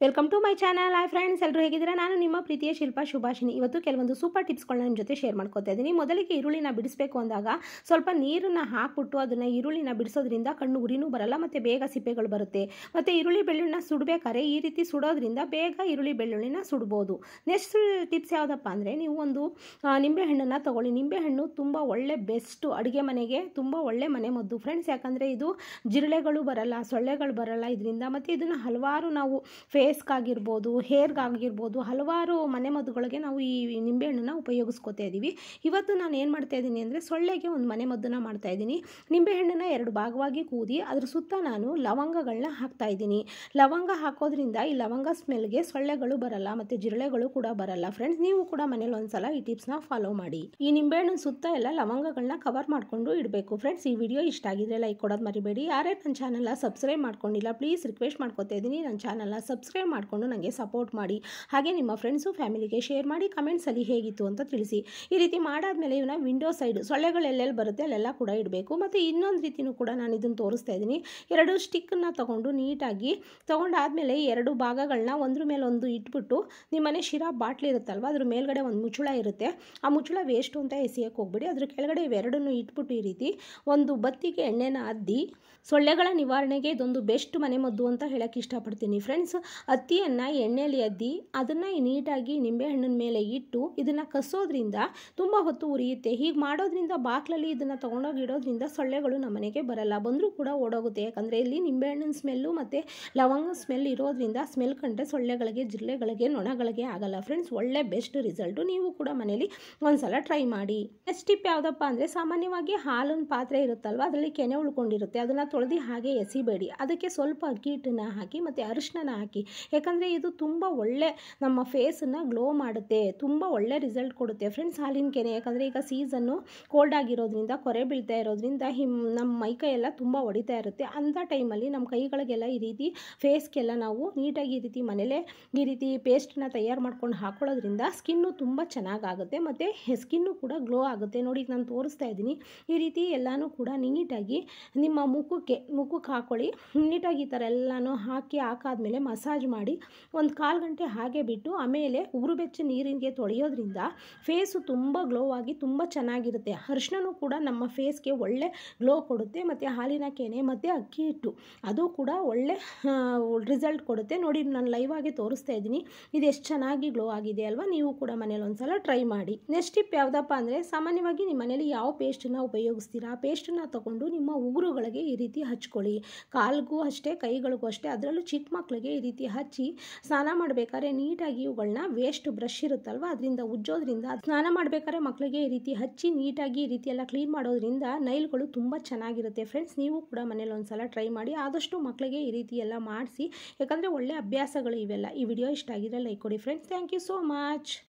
Welcome to my channel. Hi friends, ಎಲ್ಲರೂ ಹೇಗಿದ್ದೀರಾ? ನಾನು ನಿಮ್ಮ ಪ್ರೀತಿಯ ಶಿಲ್ಪಾ ಶುಭಾಷಿನಿ. ಇವತ್ತು ಕೆಲವೊಂದು ಸೂಪರ್ ಟಿಪ್ಸ್ಗಳನ್ನ ನಿಮ್ಮ ಜೊತೆ ಶೇರ್ ಮಾಡ್ಕೊತಾ ಇದ್ದೀನಿ. ಮೊದಲಿಗೆ ಈರುಳ್ಳಿನ ಬಿಡಿಸಬೇಕು ಅಂದಾಗ ಸ್ವಲ್ಪ ನೀರನ್ನು ಹಾಕ್ಬಿಟ್ಟು ಅದನ್ನು ಈರುಳ್ಳಿನ ಬಿಡಿಸೋದ್ರಿಂದ ಕಣ್ಣು ಉರಿನೂ ಬರಲ್ಲ ಮತ್ತು ಬೇಗ ಸಿಪ್ಪೆಗಳು ಬರುತ್ತೆ. ಮತ್ತು ಈರುಳ್ಳಿ ಬೆಳ್ಳುಳ್ಳಿನ ಸುಡಬೇಕಾದ್ರೆ ಈ ರೀತಿ ಸುಡೋದ್ರಿಂದ ಬೇಗ ಈರುಳ್ಳಿ ಬೆಳ್ಳುಳ್ಳಿನ ಸುಡ್ಬೋದು. ನೆಕ್ಸ್ಟ್ ಟಿಪ್ಸ್ ಯಾವುದಪ್ಪ ಅಂದರೆ, ನೀವು ಒಂದು ನಿಂಬೆಹಣ್ಣನ್ನು ತೊಗೊಳ್ಳಿ. ನಿಂಬೆಹಣ್ಣು ತುಂಬ ಒಳ್ಳೆ ಬೆಸ್ಟು, ಅಡುಗೆ ಮನೆಗೆ ತುಂಬ ಒಳ್ಳೆ ಮನೆ ಮದ್ದು ಫ್ರೆಂಡ್ಸ್. ಯಾಕಂದರೆ ಇದು ಜಿರಳೆಗಳು ಬರಲ್ಲ, ಸೊಳ್ಳೆಗಳು ಬರಲ್ಲ ಇದರಿಂದ. ಮತ್ತು ಇದನ್ನು ಹಲವಾರು ನಾವು ಫೇಸ್ಗಾಗಿರ್ಬೋದು, ಹೇರ್ಗಾಗಿರ್ಬೋದು, ಹಲವಾರು ಮನೆಮದ್ದುಗಳಿಗೆ ನಾವು ಈ ನಿಂಬೆಹಣ್ಣನ್ನು ಉಪಯೋಗಿಸ್ಕೊತಾ ಇದ್ದೀವಿ. ಇವತ್ತು ನಾನು ಏನು ಮಾಡ್ತಾ ಇದ್ದೀನಿ ಅಂದರೆ, ಸೊಳ್ಳೆಗೆ ಒಂದು ಮನೆಮದ್ದನ್ನು ಮಾಡ್ತಾ ಇದ್ದೀನಿ. ನಿಂಬೆಹಣ್ಣನ್ನು 2 ಭಾಗವಾಗಿ ಕೂದಿ ಅದ್ರ ಸುತ್ತ ನಾನು ಲವಂಗಗಳನ್ನ ಹಾಕ್ತಾ ಇದ್ದೀನಿ. ಲವಂಗ ಹಾಕೋದ್ರಿಂದ ಈ ಲವಂಗ ಸ್ಮೆಲ್ಗೆ ಸೊಳ್ಳೆಗಳು ಬರಲ್ಲ ಮತ್ತು ಜಿರಳೆಗಳು ಕೂಡ ಬರಲ್ಲ ಫ್ರೆಂಡ್ಸ್. ನೀವು ಕೂಡ ಮನೇಲಿ ಒಂದ್ಸಲ ಈ ಟಿಪ್ಸ್ನ ಫಾಲೋ ಮಾಡಿ. ಈ ನಿಂಬೆಹಣ್ಣಿನ ಸುತ್ತ ಎಲ್ಲ ಲವಂಗಗಳನ್ನ ಕವರ್ ಮಾಡಿಕೊಂಡು ಇಡಬೇಕು ಫ್ರೆಂಡ್ಸ್. ಈ ವಿಡಿಯೋ ಇಷ್ಟ ಆಗಿದ್ರೆ ಲೈಕ್ ಕೊಡೋದು ಮರಿಬೇಡಿ. ಯಾರೇ ನನ್ನ ಚಾನಲ್ನ ಸಬ್ಸ್ಕ್ರೈಬ್ ಮಾಡ್ಕೊಂಡಿಲ್ಲ ಪ್ಲೀಸ್ ರಿಕ್ವೆಸ್ಟ್ ಮಾಡ್ಕೊತಾ ಇದ್ದೀನಿ, ನನ್ನ ಚಾನಲ್ನ ಸಬ್ಸ್ಕ್ರೈಬ್ ಮಾಡಿಕೊಂಡು ನನಗೆ ಸಪೋರ್ಟ್ ಮಾಡಿ. ಹಾಗೆ ನಿಮ್ಮ ಫ್ರೆಂಡ್ಸು ಫ್ಯಾಮಿಲಿಗೆ ಶೇರ್ ಮಾಡಿ. ಕಮೆಂಟ್ಸಲ್ಲಿ ಹೇಗಿತ್ತು ಅಂತ ತಿಳಿಸಿ. ಈ ರೀತಿ ಮಾಡಾದ್ಮೇಲೆ ಇವನ್ನ ವಿಂಡೋ ಸೈಡ್ ಸೊಳ್ಳೆಗಳು ಎಲ್ಲೆಲ್ಲಿ ಬರುತ್ತೆ ಅಲ್ಲೆಲ್ಲ ಕೂಡ ಇಡಬೇಕು. ಮತ್ತು ಇನ್ನೊಂದು ರೀತಿಯೂ ಕೂಡ ನಾನು ಇದನ್ನು ತೋರಿಸ್ತಾ ಇದ್ದೀನಿ. 2 ಸ್ಟಿಕ್ಕನ್ನು ತೊಗೊಂಡು ನೀಟಾಗಿ ತೊಗೊಂಡಾದ್ಮೇಲೆ 2 ಭಾಗಗಳನ್ನ ಒಂದ್ರ ಮೇಲೆ ಒಂದು ಇಟ್ಬಿಟ್ಟು, ನಿಮ್ಮನೆ ಶಿರಾ ಬಾಟ್ಲಿ ಇರುತ್ತಲ್ವ, ಅದ್ರ ಮೇಲ್ಗಡೆ ಒಂದು ಮುಚ್ಚಳ ಇರುತ್ತೆ. ಆ ಮುಚ್ಚಳ ವೇಸ್ಟು ಅಂತ ಎಸೆಯೋಕ್ಕೆ ಹೋಗ್ಬಿಡಿ. ಅದ್ರ ಕೆಳಗಡೆ ಇವೆರಡನ್ನು ಇಟ್ಬಿಟ್ಟು ಈ ರೀತಿ ಒಂದು ಬತ್ತಿಗೆ ಎಣ್ಣೆನ ಅದ್ದಿ, ಸೊಳ್ಳೆಗಳ ನಿವಾರಣೆಗೆ ಇದೊಂದು ಬೆಸ್ಟ್ ಮನೆಮದ್ದು ಅಂತ ಹೇಳೋಕ್ಕೆ ಇಷ್ಟಪಡ್ತೀನಿ ಫ್ರೆಂಡ್ಸ್. ಹತ್ತಿಯನ್ನು ಎಣ್ಣೆಯಲ್ಲಿ ಅದ್ದಿ ಅದನ್ನು ನೀಟಾಗಿ ನಿಂಬೆಹಣ್ಣಿನ ಮೇಲೆ ಇಟ್ಟು ಇದನ್ನು ಕಸೋದ್ರಿಂದ ತುಂಬ ಹೊತ್ತು ಉರಿಯುತ್ತೆ. ಹೀಗೆ ಮಾಡೋದ್ರಿಂದ ಬಾಕ್ಲಲ್ಲಿ ಇದನ್ನು ತೊಗೊಂಡೋಗಿ ಇಡೋದ್ರಿಂದ ಸೊಳ್ಳೆಗಳು ನಮ್ಮನೆಗೆ ಬರಲ್ಲ, ಬಂದರೂ ಕೂಡ ಓಡೋಗುತ್ತೆ. ಯಾಕಂದರೆ ಇಲ್ಲಿ ನಿಂಬೆಹಣ್ಣಿನ ಸ್ಮೆಲ್ಲು ಮತ್ತು ಲವಂಗ ಸ್ಮೆಲ್ ಇರೋದ್ರಿಂದ ಸ್ಮೆಲ್ ಕಂಡ್ರೆ ಸೊಳ್ಳೆಗಳಿಗೆ, ಜಿರಳೆಗಳಿಗೆ, ನೊಣಗಳಿಗೆ ಆಗಲ್ಲ ಫ್ರೆಂಡ್ಸ್. ಒಳ್ಳೆ ಬೆಸ್ಟ್ ರಿಸಲ್ಟು. ನೀವು ಕೂಡ ಮನೇಲಿ ಒಂದ್ಸಲ ಟ್ರೈ ಮಾಡಿ. ನೆಕ್ಸ್ಟ್ ಟಿಪ್ ಯಾವುದಪ್ಪ ಅಂದರೆ, ಸಾಮಾನ್ಯವಾಗಿ ಹಾಲಿನ ಪಾತ್ರೆ ಇರುತ್ತಲ್ವ, ಅದರಲ್ಲಿ ಕೆನೆ ಉಳ್ಕೊಂಡಿರುತ್ತೆ. ಅದನ್ನು ತೊಳೆದು ಹಾಗೆ ಎಸಿಬೇಡಿ. ಅದಕ್ಕೆ ಸ್ವಲ್ಪ ಅಕ್ಕಿ ಹಿಟ್ಟನ್ನು ಹಾಕಿ ಮತ್ತು ಅರಿಶಿನ ಹಾಕಿ. ಯಾಕಂದರೆ ಇದು ತುಂಬ ಒಳ್ಳೆ ನಮ್ಮ ಫೇಸನ್ನು ಗ್ಲೋ ಮಾಡುತ್ತೆ, ತುಂಬ ಒಳ್ಳೆ ರಿಸಲ್ಟ್ ಕೊಡುತ್ತೆ ಫ್ರೆಂಡ್ಸ್ ಹಾಲಿನ ಕೆನೆ. ಯಾಕಂದರೆ ಈಗ ಸೀಸನ್ನು ಕೋಲ್ಡ್ ಆಗಿರೋದ್ರಿಂದ, ಕೊರೆ ಬೀಳ್ತಾ ಇರೋದ್ರಿಂದ ನಮ್ಮ ಮೈಕೈ ಎಲ್ಲ ತುಂಬ ಹೊಡಿತಾ ಇರುತ್ತೆ. ಅಂಥ ಟೈಮಲ್ಲಿ ನಮ್ಮ ಕೈಗಳಿಗೆಲ್ಲ ಈ ರೀತಿ ಫೇಸ್ಗೆಲ್ಲ ನಾವು ನೀಟಾಗಿ ಈ ರೀತಿ ಮನೇಲೇ ಈ ರೀತಿ ಪೇಸ್ಟನ್ನ ತಯಾರು ಮಾಡ್ಕೊಂಡು ಹಾಕೊಳ್ಳೋದ್ರಿಂದ ಸ್ಕಿನ್ನು ತುಂಬ ಚೆನ್ನಾಗಾಗುತ್ತೆ ಮತ್ತು ಸ್ಕಿನ್ನು ಕೂಡ ಗ್ಲೋ ಆಗುತ್ತೆ. ನೋಡಿ ನಾನು ತೋರಿಸ್ತಾ ಇದ್ದೀನಿ. ಈ ರೀತಿ ಎಲ್ಲನೂ ಕೂಡ ನೀಟಾಗಿ ನಿಮ್ಮ ಮುಖಕ್ಕೆ ಹಾಕ್ಕೊಳ್ಳಿ. ನೀಟಾಗಿ ಈ ಥರ ಎಲ್ಲನೂ ಹಾಕಾದ್ಮೇಲೆ ಮಸಾಜ್ ಮಾಡಿ ಒಂದು 1/4 ಗಂಟೆ ಹಾಗೆ ಬಿಟ್ಟು ಆಮೇಲೆ ಉಗುರು ಬೆಚ್ಚ ನೀರಿಗೆ ತೊಳೆಯೋದ್ರಿಂದ ಫೇಸು ತುಂಬ ಗ್ಲೋ ಆಗಿ ತುಂಬ ಚೆನ್ನಾಗಿರುತ್ತೆ. ಅರಿಶಿನೂ ಕೂಡ ನಮ್ಮ ಫೇಸ್ಗೆ ಒಳ್ಳೆ ಗ್ಲೋ ಕೊಡುತ್ತೆ. ಮತ್ತು ಹಾಲಿನ ಕೆನೆ ಮತ್ತು ಅಕ್ಕಿ ಹಿಟ್ಟು ಅದು ಕೂಡ ಒಳ್ಳೆ ರಿಸಲ್ಟ್ ಕೊಡುತ್ತೆ. ನೋಡಿ ನಾನು ಲೈವ್ ಆಗಿ ತೋರಿಸ್ತಾ ಇದ್ದೀನಿ. ಇದು ಎಷ್ಟು ಚೆನ್ನಾಗಿ ಗ್ಲೋ ಆಗಿದೆ ಅಲ್ವಾ? ನೀವು ಕೂಡ ಮನೇಲಿ ಒಂದ್ಸಲ ಟ್ರೈ ಮಾಡಿ. ನೆಕ್ಸ್ಟ್ ಟಿಪ್ ಯಾವುದಪ್ಪ ಅಂದರೆ, ಸಾಮಾನ್ಯವಾಗಿ ನಿಮ್ಮ ಮನೇಲಿ ಯಾವ ಪೇಸ್ಟನ್ನು ಉಪಯೋಗಿಸ್ತೀರಾ ಆ ಪೇಸ್ಟನ್ನು ತೊಗೊಂಡು ನಿಮ್ಮ ಉಗುರುಗಳಿಗೆ ಈ ರೀತಿ ಹಚ್ಕೊಳ್ಳಿ. ಕಾಲ್ಗೂ ಅಷ್ಟೇ, ಕೈಗಳಿಗೂ ಅಷ್ಟೇ. ಅದರಲ್ಲೂ ಚಿಕ್ಕ ಮಕ್ಕಳಿಗೆ ಈ ರೀತಿ ಹಚ್ಚಿ ಸ್ನಾನ ಮಾಡಬೇಕಾದ್ರೆ ನೀಟಾಗಿ ಇವುಗಳನ್ನ ವೇಸ್ಟ್ ಬ್ರಷ್ ಇರುತ್ತಲ್ವ ಅದರಿಂದ ಉಜ್ಜೋದ್ರಿಂದ, ಸ್ನಾನ ಮಾಡಬೇಕಾದ್ರೆ ಮಕ್ಕಳಿಗೆ ಈ ರೀತಿ ಹಚ್ಚಿ ನೀಟಾಗಿ ಈ ರೀತಿ ಎಲ್ಲ ಕ್ಲೀನ್ ಮಾಡೋದ್ರಿಂದ ನೈಲ್ಗಳು ತುಂಬ ಚೆನ್ನಾಗಿರುತ್ತೆ ಫ್ರೆಂಡ್ಸ್. ನೀವು ಕೂಡ ಮನೇಲಿ ಒಂದ್ಸಲ ಟ್ರೈ ಮಾಡಿ. ಆದಷ್ಟು ಮಕ್ಕಳಿಗೆ ಈ ರೀತಿ ಎಲ್ಲ ಮಾಡಿಸಿ, ಯಾಕಂದರೆ ಒಳ್ಳೆ ಅಭ್ಯಾಸಗಳು ಇವೆಲ್ಲ. ಈ ವಿಡಿಯೋ ಇಷ್ಟ ಆಗಿದ್ರೆ ಲೈಕ್ ಕೊಡಿ friends. Thank you so much.